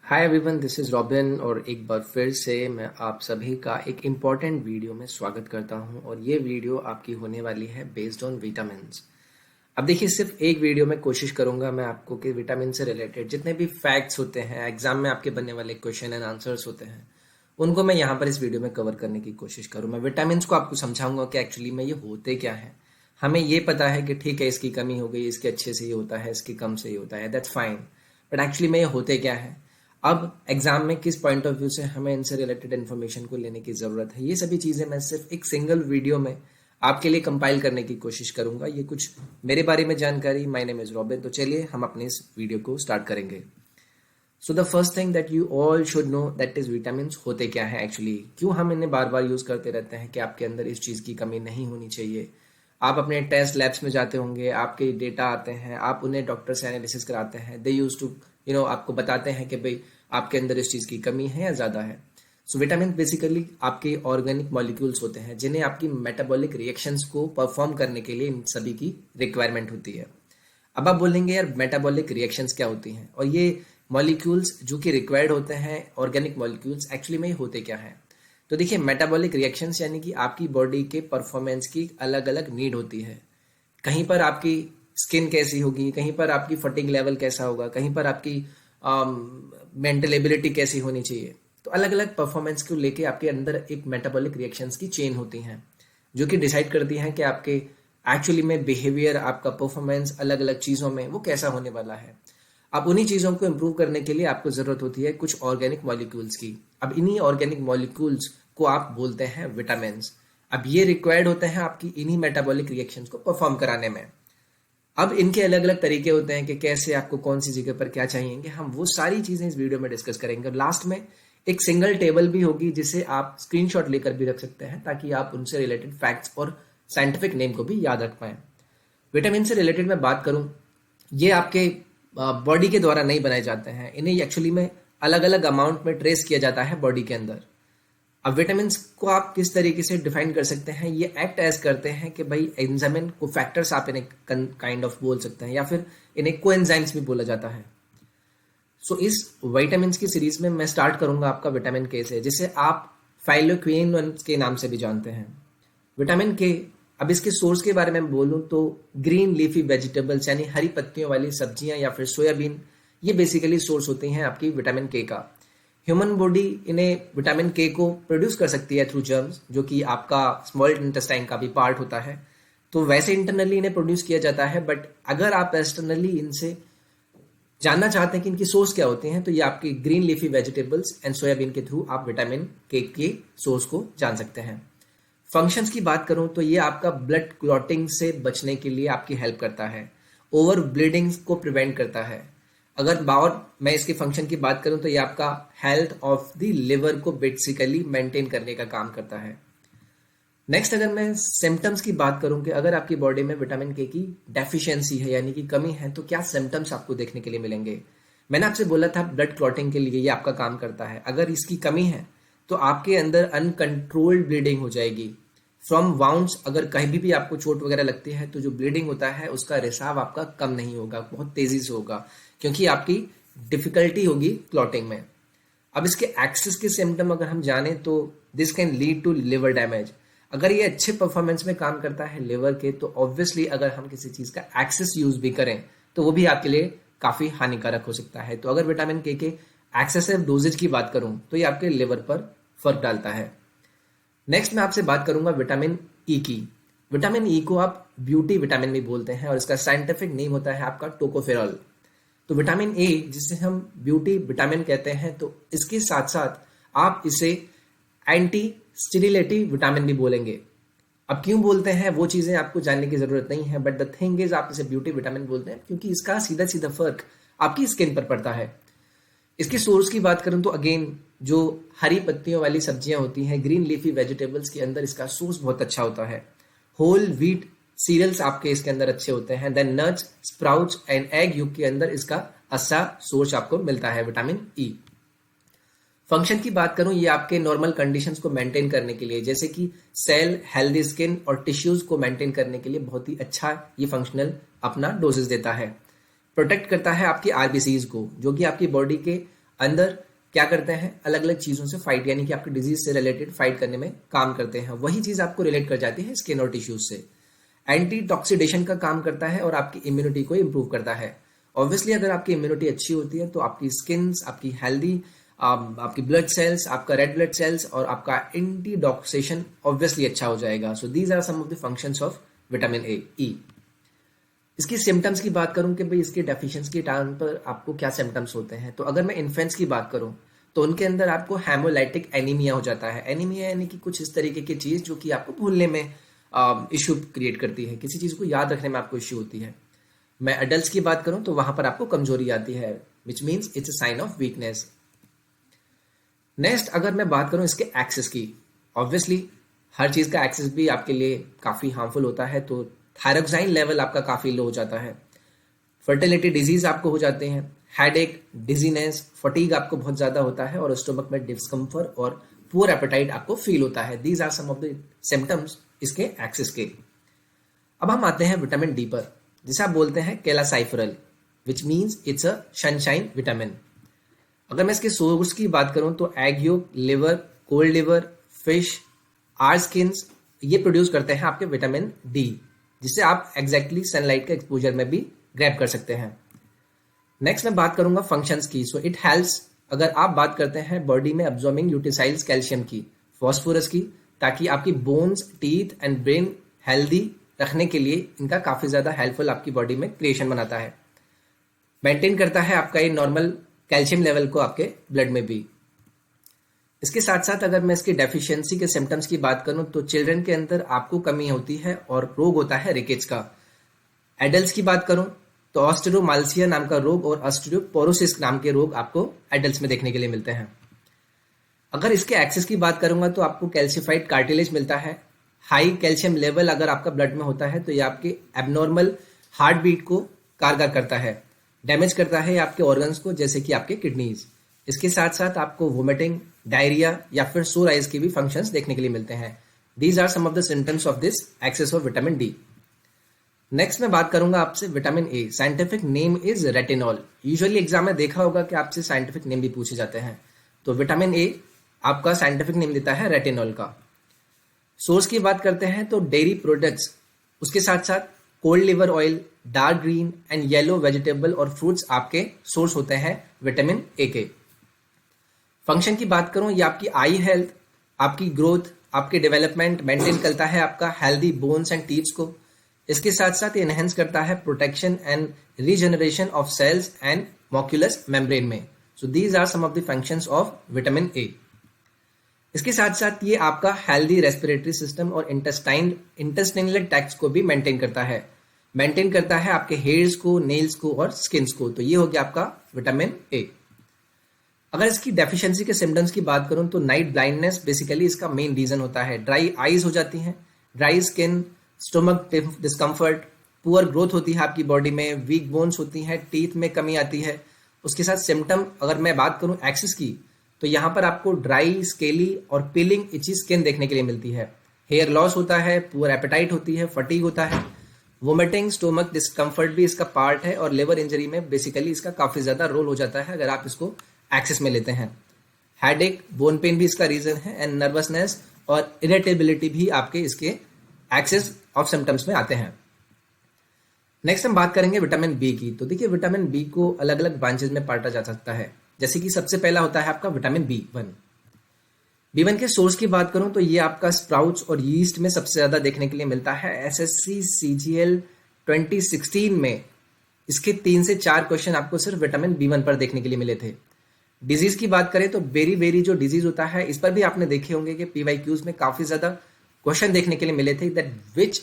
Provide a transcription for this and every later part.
Hi everyone, this is robin और एक बार फिर से मैं आप सभी का एक इम्पॉर्टेंट वीडियो में स्वागत करता हूं। और ये वीडियो आपकी होने वाली है बेस्ड ऑन विटामिन्स। अब देखिए, सिर्फ एक वीडियो में कोशिश करूंगा मैं आपको कि विटामिन से रिलेटेड जितने भी फैक्ट्स होते हैं, एग्जाम में आपके बनने वाले क्वेश्चन एंड आंसर्स होते हैं, उनको मैं यहाँ पर इस वीडियो में कवर करने की कोशिश करूँ। मैं विटामिन को आपको समझाऊंगा कि एक्चुअली में ये होते क्या है। हमें ये पता है कि ठीक है, इसकी कमी हो गई, इसके अच्छे से ये होता है, इसकी कम से ये होता है, दैट्स फाइन। बट एक्चुअली में ये होते क्या है, अब एग्जाम में किस पॉइंट ऑफ व्यू से हमें इनसे रिलेटेड इन्फॉर्मेशन को लेने की ज़रूरत है, ये सभी चीज़ें मैं सिर्फ एक सिंगल वीडियो में आपके लिए कंपाइल करने की कोशिश करूंगा। ये कुछ मेरे बारे में जानकारी। My name is robin. तो चलिए हम अपने इस वीडियो को स्टार्ट करेंगे। So the first thing that you all should know that is vitamin होते क्या है एक्चुअली, क्यों हम इन्हें बार बार यूज़ करते रहते हैं कि आपके अंदर इस चीज़ की कमी नहीं होनी चाहिए। आप अपने टेस्ट लैब्स में जाते होंगे, आपके डेटा आते हैं, आप उन्हें डॉक्टर से एनालिसिस कराते हैं, दे यूज टू आपको बताते हैं कि भाई आपके अंदर इस चीज़ की कमी है या ज़्यादा है। सो विटामिन बेसिकली आपके ऑर्गेनिक मॉलिक्यूल्स होते हैं जिन्हें आपकी मेटाबॉलिक रिएक्शंस को परफॉर्म करने के लिए इन सभी की रिक्वायरमेंट होती है। अब आप बोलेंगे यार मेटाबॉलिक रिएक्शंस क्या होती हैं, और ये मॉलिक्यूल्स जो कि रिक्वायर्ड होते हैं, ऑर्गेनिक मॉलिक्यूल्स, एक्चुअली में ये होते क्या हैं। तो देखिए, मेटाबॉलिक रिएक्शंस यानी कि आपकी बॉडी के परफॉर्मेंस की अलग अलग नीड होती है। कहीं पर आपकी स्किन कैसी होगी, कहीं पर आपकी फटिंग लेवल कैसा होगा, कहीं पर आपकी मेंटल एबिलिटी कैसी होनी चाहिए। तो अलग अलग परफॉर्मेंस को लेके आपके अंदर एक मेटाबॉलिक रिएक्शंस की चेन होती हैं जो कि डिसाइड करती हैं कि आपके एक्चुअली में बिहेवियर, आपका परफॉर्मेंस अलग अलग चीज़ों में वो कैसा होने वाला है। अब उन्हीं चीज़ों को इम्प्रूव करने के लिए आपको ज़रूरत होती है कुछ ऑर्गेनिक मॉलिक्यूल्स की। अब इन्हीं ऑर्गेनिक मॉलिक्यूल्स को आप बोलते हैं विटामिन। अब ये रिक्वायर्ड होते हैं आपकी इन्हीं मेटाबॉलिक रिएक्शंस को परफॉर्म कराने में। अब इनके अलग अलग तरीके होते हैं कि कैसे आपको कौन सी जगह पर क्या चाहिए, हम वो सारी चीज़ें इस वीडियो में डिस्कस करेंगे। और लास्ट में एक सिंगल टेबल भी होगी जिसे आप स्क्रीनशॉट लेकर भी रख सकते हैं ताकि आप उनसे रिलेटेड फैक्ट्स और साइंटिफिक नेम को भी याद रख पाएं। विटामिन से रिलेटेड मैं बात करूं, ये आपके बॉडी के द्वारा नहीं बनाए जाते हैं, इन्हें एक्चुअली में अलग अलग अमाउंट में ट्रेस किया जाता है बॉडी के अंदर। अब विटामिन को आप किस तरीके से डिफाइन कर सकते हैं, ये एक्ट एज करते हैं कि भाई एंजाइम को फैक्टर्स आप इन्हें काइंड ऑफ बोल सकते हैं, या फिर इन्हें कोएंजाइम्स भी बोला जाता है। सो इस विटामिन की सीरीज में मैं स्टार्ट करूंगा आपका विटामिन के से, जिसे आप फाइलोक्विनोन के नाम से भी जानते हैं। विटामिन के, अब इसके सोर्स के बारे में बोलूं तो ग्रीन लीफी वेजिटेबल्स यानी हरी पत्तियों वाली सब्जियां या फिर सोयाबीन, ये बेसिकली सोर्स होते हैं आपकी विटामिन के का। ह्यूमन बॉडी इन्हें विटामिन के को प्रोड्यूस कर सकती है थ्रू जर्म्स, जो कि आपका स्मॉल इंटेस्टाइन का भी पार्ट होता है। तो वैसे इंटरनली इन्हें प्रोड्यूस किया जाता है, बट अगर आप एक्सटर्नली इनसे जानना चाहते हैं कि इनकी सोर्स क्या होते हैं, तो ये आपकी green leafy vegetables and soybean के थ्रू आप विटामिन के सोर्स को जान सकते हैं। फंक्शंस की बात करूं तो ये आपका ब्लड क्लॉटिंग से बचने के लिए आपकी हेल्प करता है, ओवर ब्लीडिंग को प्रिवेंट करता है। अगर मैं इसके फंक्शन की बात करूं तो ये आपका हेल्थ ऑफ द लिवर को बेसिकली मेंटेन करने का काम करता है। नेक्स्ट, अगर मैं सिम्टम्स की बात करूं कि अगर आपकी बॉडी में विटामिन के की डेफिशिएंसी है यानी कि कमी है, तो क्या सिम्टम्स आपको देखने के लिए मिलेंगे। मैंने आपसे बोला था ब्लड क्लॉटिंग के लिए ये आपका काम करता है। अगर इसकी कमी है तो आपके अंदर अनकंट्रोल्ड ब्लीडिंग हो जाएगी फ्रॉम वाउंड्स। अगर कहीं भी आपको चोट वगैरह लगती है तो जो ब्लीडिंग होता है उसका रिसाव आपका कम नहीं होगा, बहुत तेजी से होगा, क्योंकि आपकी डिफिकल्टी होगी क्लॉटिंग में। अब इसके एक्सेस के सिम्टम अगर हम जाने तो this can lead to liver damage. अगर ये अच्छे परफॉर्मेंस में काम करता है लिवर के, तो ऑब्वियसली अगर हम किसी चीज का एक्सेस यूज भी करें तो वो भी आपके लिए काफी हानिकारक हो सकता है। तो अगर विटामिन के एक्सेसिव डोजेज की बात करूं तो ये आपके लिवर पर फर्क डालता है। नेक्स्ट मैं आपसे बात करूंगा विटामिन ई की। विटामिन ई को आप ब्यूटी विटामिन भी बोलते हैं और इसका साइंटिफिक नेम होता है आपका टोकोफेरॉल। तो विटामिन ए, जिसे हम ब्यूटी विटामिन कहते हैं, तो इसके साथ साथ आप इसे एंटी स्टेरिलिटी विटामिन भी बोलेंगे। अब क्यों बोलते हैं वो चीजें आपको जानने की जरूरत नहीं है, बट द थिंग इज आप इसे ब्यूटी विटामिन बोलते हैं क्योंकि इसका सीधा सीधा फर्क आपकी स्किन पर पड़ता है। इसकी सोर्स की बात करूं तो अगेन जो हरी पत्तियों वाली सब्जियां होती हैं, ग्रीन लीफी वेजिटेबल्स के अंदर इसका सोर्स बहुत अच्छा होता है। होल व्हीट सीरियल्स आपके इसके अंदर अच्छे होते हैं। Then nuts, sprouts and egg yolk के अंदर इसका अच्छा सोर्स आपको मिलता है विटामिन ई। फंक्शन की बात करूं, ये आपके नॉर्मल कंडीशंस को मेंटेन करने के लिए, जैसे कि सेल, हेल्दी स्किन और टिश्यूज को मेंटेन करने के लिए बहुत ही अच्छा ये फंक्शनल अपना डोजेस देता है। प्रोटेक्ट करता है आपकी आरबीसीज को, जो कि आपकी बॉडी के अंदर क्या करते हैं, अलग अलग चीज़ों से फाइट, यानी कि आपके डिजीज से रिलेटेड फाइट करने में काम करते हैं। वही चीज़ आपको रिलेट कर जाती है स्किन और टिश्यूज से। एंटी टॉक्सिडेशन का काम करता है और आपकी इम्यूनिटी को इंप्रूव करता है। ऑब्वियसली अगर आपकी इम्यूनिटी अच्छी होती है तो आपकी स्किन, आपकी हेल्दी, आपकी ब्लड सेल्स, आपका रेड ब्लड सेल्स और आपका एंटी टॉक्सिडेशन ऑब्वियसली अच्छा हो जाएगा। So these are some of the functions of vitamin A E. इसकी सिम्टम्स की बात करूं कि भाई इसके डेफिशिएंसी के टाइम पर आपको क्या सिम्टम्स होते हैं, तो अगर मैं इन्फेंट्स की बात करूं तो उनके अंदर आपको हेमोलाइटिक एनीमिया हो जाता है। एनीमिया यानी कि कुछ इस तरीके की चीज जो कि आपको भूलने में इश्यू क्रिएट करती है, किसी चीज को याद रखने में आपको इश्यू होती है। मैं अडल्ट की बात करूं तो वहां पर आपको कमजोरी आती है, which means it's a sign of weakness. Next अगर मैं बात करूं इसके एक्सेस की, ऑब्वियसली हर चीज का एक्सेस भी आपके लिए काफी हार्मफुल होता है, तो थायरोक्साइन लेवल आपका काफी लो हो जाता है, फर्टिलिटी डिजीज आपको हो जाते हैं, हेडेक, डिजीनेस, फटीग आपको बहुत ज्यादा होता है और स्टोमक में डिस्कम्फर्ट और पुअर एपेटाइट आपको फील होता है। These are some of the symptoms इसके एक्सेस के। अब हम आते हैं विटामिन डी पर, जिसे आप बोलते हैं calciferol, which means it's a sunshine vitamin. अगर मैं इसके सोर्स की बात करूं तो egg yolk, liver, cold liver, fish, our skins, ये प्रोड्यूस करते हैं आपके विटामिन डी, जिसे आप एग्जैक्टली सनलाइट के एक्सपोजर में भी ग्रैब कर सकते हैं। नेक्स्ट मैं बात करूंगा फंक्शंस की। सो इट हेल्प्स, अगर आप बात करते हैं बॉडी में अब्जॉर्बिंग यूटिसाइल्स कैल्शियम की, फॉस्फोरस की, ताकि आपकी bones, teeth and brain healthy रखने के लिए इनका काफी ज्यादा हेल्पफुल आपकी बॉडी में क्रिएशन बनाता है। मेंटेन करता है आपका ये नॉर्मल कैल्शियम लेवल को आपके ब्लड में भी। इसके साथ साथ अगर मैं इसकी डेफिशिएंसी के सिम्टम्स की बात करूं तो चिल्ड्रन के अंदर आपको कमी होती है और रोग होता है रिकेट्स का। एडल्ट्स की बात करूं तो ऑस्टियोमाल्सिया नाम का रोग और ऑस्टियोपोरोसिस नाम के रोग आपको एडल्ट्स में देखने के लिए मिलते हैं। अगर इसके एक्सेस की बात करूंगा तो आपको कैल्शिफाइड कार्टिलेज मिलता है। हाई कैल्शियम लेवल अगर आपका ब्लड में होता है तो ये आपके एबनॉर्मल हार्ट बीट को कारगर करता है, डैमेज करता है आपके ऑर्गन्स को, जैसे कि आपके किडनीज। इसके साथ साथ आपको वोमिटिंग, डायरिया या फिर सोर आइज के भी फंक्शंस देखने के लिए मिलते हैं। These are some of the symptoms of this excess of vitamin D. Next मैं बात करूंगा आपसे vitamin A. Scientific name is retinol. Usually exam में देखा होगा कि आपसे साइंटिफिक नेम भी पूछे जाते हैं, तो विटामिन ए आपका साइंटिफिक नेम देता है रेटिनॉल का। सोर्स की बात करते हैं तो डेयरी प्रोडक्ट्स, उसके साथ साथ cold liver oil, dark green and yellow vegetable और फ्रूट्स आपके सोर्स होते हैं विटामिन ए के। फंक्शन की बात करूं, ये आपकी आई हेल्थ, आपकी ग्रोथ, आपके डेवलपमेंट मेंटेन करता है, आपका हेल्दी बोन्स एंड टीथ्स को। इसके साथ साथ एनहेंस करता है protection and regeneration of cells and mucous membrane में। So these are some of the functions of vitamin A. इसके साथ साथ ये आपका हेल्दी रेस्पिरेटरी सिस्टम और इंटेस्टाइनल ट्रैक्ट को भी मेंटेन करता है। मेंटेन करता है आपके हेयर्स को, नेल्स को और स्किन्स को। तो ये हो गया आपका विटामिन ए। अगर इसकी डेफिशिएंसी के सिम्टम्स की बात करूं तो नाइट ब्लाइंडनेस बेसिकली इसका मेन रीजन होता है। ड्राई आईज हो जाती हैं, dry skin, stomach discomfort, poor growth होती है आपकी बॉडी में, वीक बोन्स होती हैं, टीथ में कमी आती है। उसके साथ सिम्टम अगर मैं बात करूं एक्सेस की तो यहाँ पर आपको ड्राई, स्केली और पीलिंग, इची स्किन देखने के लिए मिलती है। हेयर लॉस होता है, पुअर एपेटाइट होती है, फटीग होता है, वोमिटिंग, स्टोमक डिस्कम्फर्ट भी इसका पार्ट है और लिवर इंजरी में बेसिकली इसका काफी ज्यादा रोल हो जाता है अगर आप इसको एक्सेस में लेते हैं। हेडेक, बोन पेन भी इसका रीजन है एंड नर्वसनेस और इरिटेबिलिटी भी आपके इसके एक्सेस ऑफ सिम्टम्स में आते हैं। नेक्स्ट हम बात करेंगे विटामिन बी की। तो देखिए विटामिन बी को अलग अलग ब्रांचेज में बांटा जा सकता है, जैसे कि सबसे पहला होता है आपका विटामिन बी1। बी1 के सोर्स की बात करूं तो ये आपका स्प्राउट्स और यीस्ट में सबसे ज्यादा देखने के लिए मिलता है। एसएससी सीजीएल 2016 में इसके 3 से 4 क्वेश्चन आपको सिर्फ विटामिन बी1 पर देखने के लिए मिले थे। डिजीज की बात करें तो बेरी बेरी जो डिजीज होता है, इस पर भी आपने देखे होंगे कि पीवाईक्यूज में काफी ज्यादा क्वेश्चन देखने के लिए मिले थे, that which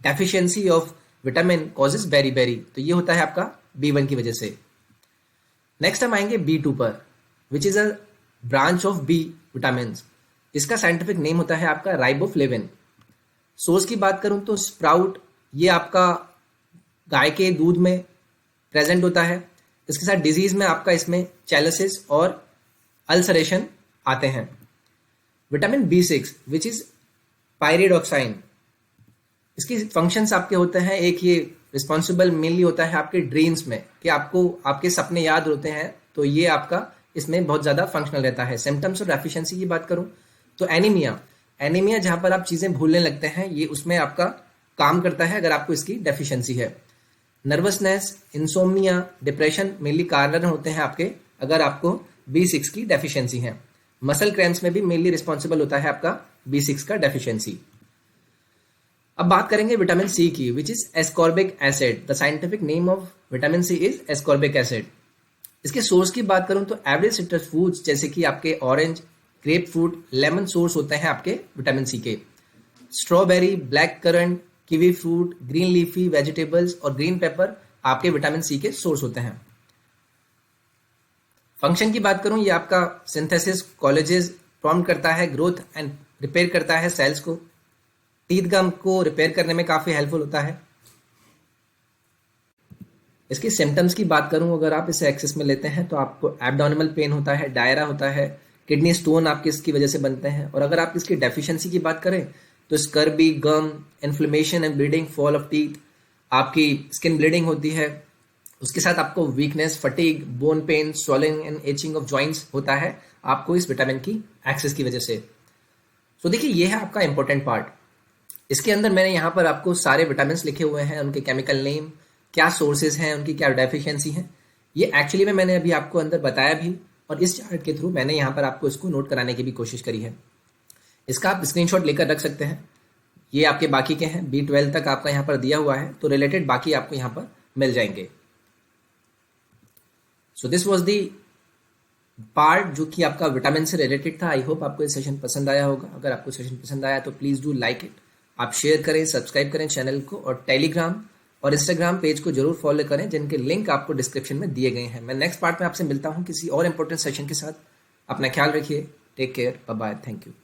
deficiency of vitamin causes beriberi. तो ये होता है आपका बी1 की वजह से। नेक्स्ट हम आएंगे बी2 पर, which is a branch of B vitamin. इसका साइंटिफिक नेम होता है आपका राइबोफ्लेविन। सोर्स की बात करूं तो स्प्राउट, ये आपका गाय के दूध में प्रेजेंट होता है। इसके साथ डिजीज में आपका इसमें चैलोसिस और अल्सरेशन आते हैं। विटामिन बी6 विच इज पायरिडॉक्साइन, इसकी फंक्शंस आपके होते हैं, एक ये रिस्पॉन्सिबल मेनली होता है आपके ड्रीम्स में, कि आपको आपके सपने याद होते हैं, तो ये आपका इसमें बहुत ज़्यादा फंक्शनल रहता है। सिम्टम्स और डेफिशिएंसी की बात करूँ तो एनीमिया जहाँ पर आप चीज़ें भूलने लगते हैं, ये उसमें आपका काम करता है अगर आपको इसकी डेफिशिएंसी है। नर्वसनेस, इंसोम्निया, डिप्रेशन मेनली कारण होते हैं आपके अगर आपको B6 की डेफिशिएंसी है। मसल क्रैम्प्स में भी मेनली रिस्पॉन्सिबल होता है आपका B6 का डेफिशिएंसी। अब बात करेंगे विटामिन सी की, which is ascorbic acid. The scientific name of vitamin C is ascorbic acid. इसके सोर्स की बात करूं तो एवरेज सिट्रस फूड्स जैसे कि आपके orange, grep fruit, lemon source होते हैं आपके विटामिन सी के। Strawberry, black currant, kiwi fruit, green leafy vegetables और ग्रीन पेपर आपके विटामिन सी के सोर्स होते हैं। फंक्शन की बात करूं, ये आपका सिंथेसिस, कोलेजेस प्रॉम्प्ट करता है, ग्रोथ एंड रिपेयर करता है सेल्स को, टीथ गम को रिपेयर करने में काफी हेल्पफुल होता है। इसके सिम्टम्स की बात करूं, अगर आप इसे एक्सेस में लेते हैं तो आपको एब्डोमिनल पेन होता है, डायरा होता है, किडनी स्टोन आपके इसकी वजह से बनते हैं। और अगर आप इसकी डेफिशिएंसी की बात करें तो scurvy, gum, inflammation and bleeding, fall of teeth, आपकी स्किन ब्लीडिंग होती है। उसके साथ आपको weakness, fatigue, bone pain, swelling and aching of joints होता है आपको इस विटामिन की एक्सेस की वजह से। तो देखिए, ये है आपका इंपॉर्टेंट पार्ट। इसके अंदर मैंने यहाँ पर आपको सारे विटामिन लिखे हुए हैं, उनके केमिकल नेम, क्या सोर्सेज हैं, उनकी क्या डेफिशिएंसी है। ये एक्चुअली में मैंने अभी आपको अंदर बताया भी, और इस चार्ट के थ्रू मैंने यहाँ पर आपको इसको नोट कराने की भी कोशिश करी है। इसका आप स्क्रीनशॉट लेकर रख सकते हैं। ये आपके बाकी के हैं, B12 तक आपका यहाँ पर दिया हुआ है, तो रिलेटेड बाकी आपको यहाँ पर मिल जाएंगे। So this was the part जो कि आपका विटामिन से रिलेटेड था। आई होप आपको ये सेशन पसंद आया होगा। अगर आपको सेशन पसंद आया तो प्लीज़ डू लाइक इट। आप शेयर करें, सब्सक्राइब करें चैनल को, और टेलीग्राम और इंस्टाग्राम पेज को जरूर फॉलो करें, जिनके लिंक आपको डिस्क्रिप्शन में दिए गए हैं। मैं नेक्स्ट पार्ट में आपसे मिलता हूं किसी और इंपॉर्टेंट सेशन के साथ। अपना ख्याल रखिए। Take care, bye bye, thank you.